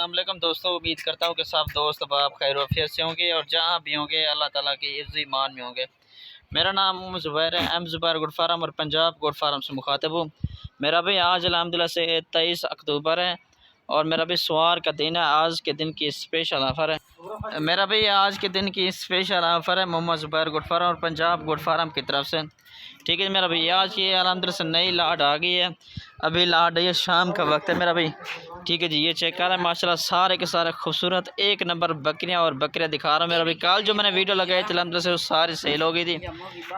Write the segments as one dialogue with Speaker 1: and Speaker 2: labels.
Speaker 1: अस्सलाम वालेकुम दोस्तों, उम्मीद करता हूँ कि सब दोस्त आप खैर वफियत से होंगे और जहाँ भी होंगे अल्लाह ताला के इज़्ज़त ईमान में होंगे। मेरा नाम ज़ुबैर है, एम ज़ुबैर गुड फार्म और पंजाब गुड फार्म से मुखातिब हूँ। मेरा भाई आज अल्हम्दुलिल्लाह से 23 अक्टूबर है और मेरा भी सोमवार का दिन है। आज के दिन की स्पेशल ऑफ़र है, मेरा भाई आज के दिन की स्पेशल ऑफ़र है मोहम्मद ज़ुबैर गुड फार्म और पंजाब गुड फार्म की तरफ से। ठीक है मेरा भाई, आज की अल्हम्दुलिल्लाह से नई लाट आ गई है। अभी लाट ये शाम का वक्त है मेरा भाई। ठीक है जी, ये चेक कर रहे हैं माशाल्लाह सारे के सारे खूबसूरत एक नंबर बकरियां और बकरियां दिखा रहा हूँ मेरा भाई। कल जो मैंने वीडियो लगाई थी अल्हम्दुलिल्लाह से वो सारी सेल हो गई थी।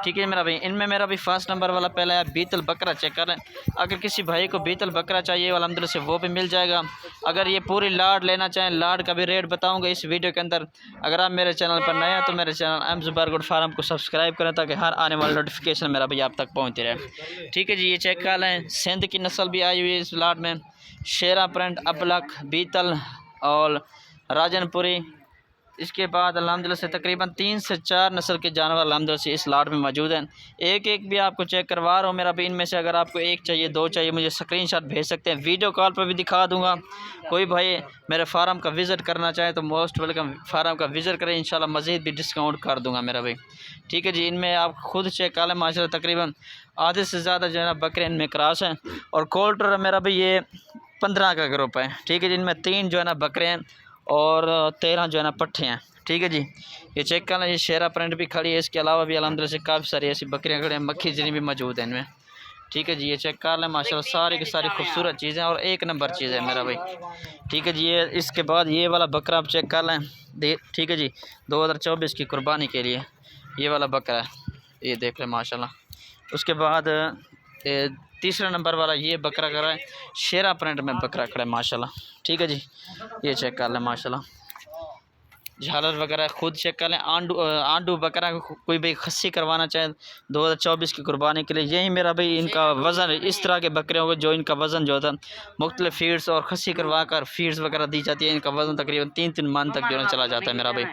Speaker 1: ठीक है मेरा भाई, इनमें मेरा भाई फर्स्ट नंबर वाला पहला है बीतल बकरा। चेक कर रहे हैं, अगर किसी भाई को बीतल बकरा चाहिए अल्हम्दुलिल्लाह से वो भी मिल जाएगा। अगर ये पूरी लाट लेना चाहें, लाट का भी रेट बताऊँगा इस वीडियो के अंदर। अगर आप मेरे चैनल पर नए हैं तो मेरे channel M Zubair good farm को सब्सक्राइब करें ताकि हर आने वाला नोटिफिकेशन मेरा भाई आप तक पहुँचती रहे। ठीक है जी, ये चेक कर लें, सिंध की नस्ल भी आई हुई है इस लाट में। शेरा प्रिंट, अबलक, बीतल और राजनपुरी। इसके बाद अल्हम्दुलिल्लाह से तकरीबन 3 से 4 नस्ल के जानवर अल्हम्दुलिल्लाह से इस लाट में मौजूद हैं। एक एक भी आपको चेक करवा रहा हूँ मेरा भी। इनमें से अगर आपको एक चाहिए, दो चाहिए, मुझे स्क्रीनशॉट भेज सकते हैं, वीडियो कॉल पर भी दिखा दूँगा। कोई भाई मेरे फार्म का विज़िट करना चाहे तो मोस्ट वेलकम, फार्म का विज़िट करें, इंशाल्लाह मज़ीद भी डिस्काउंट कर दूँगा मेरा भाई। ठीक है जी, इनमें आप खुद चेक कर लें माशाल्लाह तकरीबन आधे से ज़्यादा जो है ना बकरे इनमें क्रॉस हैं। और कोल्टर मेरा भाई ये 15 का ग्रुप है। ठीक है जी, इनमें 3 जो है ना बकरे हैं और 13 जो है ना पट्ठे हैं। ठीक है जी, ये चेक कर लें, ये शेरा प्रिंट भी खड़ी है। इसके अलावा भी अल्हम्दुलिल्लाह से काफ़ी सारी ऐसी बकरियाँ खड़ी हैं, मक्खी जनी भी मौजूद है इनमें। ठीक है जी, ये चेक कर लें माशाल्लाह सारी की सारी खूबसूरत चीज़ें और एक नंबर चीज़ है मेरा भाई। ठीक है जी, ये इसके बाद ये वाला बकरा आप चेक कर लें। ठीक है जी, 2024 की कुर्बानी के लिए ये वाला बकरा है, ये देख लें माशाल्लाह। उसके बाद तीसरा नंबर वाला ये बकरा करा है, शेरा प्रिंट में बकरा खड़ा है माशाल्लाह। ठीक है जी, ये चेक कर लें माशाल्लाह, झालर वगैरह खुद चेक कर लें। आंडू बकरा कोई भाई खस्सी करवाना चाहे 2024 की कुर्बानी के लिए, यही मेरा भाई इनका वज़न इस तरह के बकरे होंगे जो इनका वज़न जो होता है मुख्तलिफ फीड्स और खस्सी करवा कर फीड्स वगैरह दी जाती है। इनका वज़न तकरीबन 3-3 मन तक जो है चला जाता है मेरा भाई।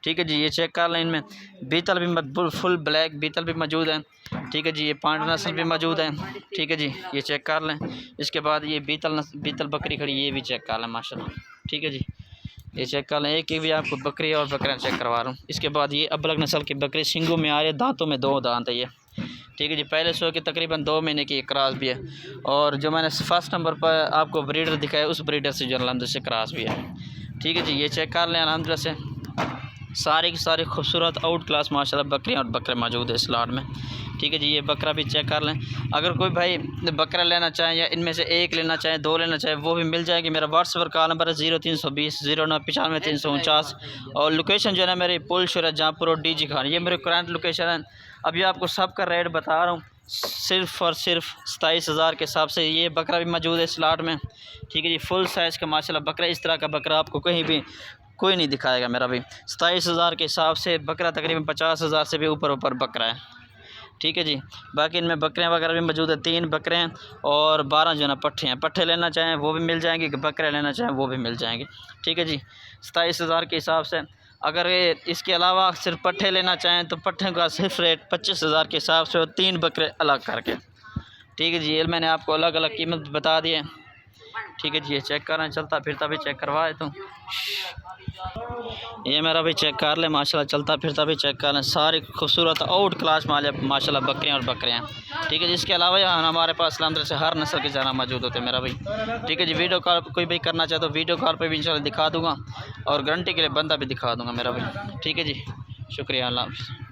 Speaker 1: ठीक है जी, ये चेक कर लें, इनमें बीतल भी फुल ब्लैक बीतल भी मौजूद है। ठीक है जी, ये पांड नस्ल भी मौजूद है। ठीक है जी, ये चेक कर लें। इसके बाद ये बीतल बकरी खड़ी, ये भी चेक कर लें माशाल्लाह। ठीक है जी, ये चेक कर लें, एक भी आपको बकरी और बकरियाँ चेक करवा रहा हूँ। इसके बाद ये अबलग नस्ल की बकरी, सिंगों में आ रही है, दांतों में 2 दांत है ये। ठीक है जी, पहले सो के तकरीबन 2 महीने की क्रॉस भी है। और जो मैंने फर्स्ट नंबर पर आपको ब्रीडर दिखाया उस ब्रीडर से जो अल्हम्दुलिल्लाह से क्रॉस भी है। ठीक है जी, ये चेक कर लें, अल्हम्दुलिल्लाह से सारी की सारी खूबसूरत आउट क्लास माशाल्लाह बकरियाँ और बकरे मौजूद है इस लाट में। ठीक है जी, ये बकरा भी चेक कर लें। अगर कोई भाई बकरा लेना चाहें या इनमें से एक लेना चाहें, 2 लेना चाहें, वो भी मिल जाएगी। मेरा व्हाट्सएप कॉल नंबर है 0320 0995 349 और लोकेशन जो है ना मेरी पुल शुरा जहाँपुर और DG खान, ये मेरे करंट लोकेशन है। अभी आपको सबका रेट बता रहा हूँ, सिर्फ़ और सिर्फ 27,000 के हिसाब से ये बकरा भी मौजूद है इस लाट में। ठीक है जी, फुल साइज़ का माशाल्लाह बकरा, इस तरह का बकरा आपको कहीं भी कोई नहीं दिखाएगा मेरा भाई। 27,000 के हिसाब से बकरा तकरीबन 50,000 से भी ऊपर बकरा है। ठीक है जी, बाकी इनमें बकरियाँ वगैरह भी मौजूद है, 3 बकरे हैं और 12 जो है ना पट्ठे हैं। पट्ठे लेना चाहें वो भी मिल जाएंगे, बकरे लेना चाहें वो भी मिल जाएंगे। ठीक है जी, 27,000 के हिसाब से। अगर ये इसके अलावा सिर्फ पट्ठे लेना चाहें तो पट्ठे का सिर्फ रेट 25,000 के हिसाब से और 3 बकरे अलग करके। ठीक है जी, ये मैंने आपको अलग अलग कीमत बता दी है। ठीक है जी, ये चेक कर रहे हैं, चलता फिरता भी चेक करवा देता हूँ। ये मेरा भी चेक कर ले माशाल्लाह, चलता फिरता भी चेक कर लें, सारी खूबसूरत आउट क्लास माशाल्लाह बकरियाँ और बकरियाँ। ठीक है जी, इसके अलावा हमारे पास अल्हम्दुलिल्लाह से हर नस्ल के जानवर मौजूद होते हैं मेरा भाई। ठीक है जी, वीडियो कॉल कोई भी करना चाहे तो वीडियो कॉल पर भी इंशाल्लाह दिखा दूँगा और गारंटी के लिए बंदा भी दिखा दूँगा मेरा भाई। ठीक है जी, शुक्रिया, अल्लाह हाफ़िज़।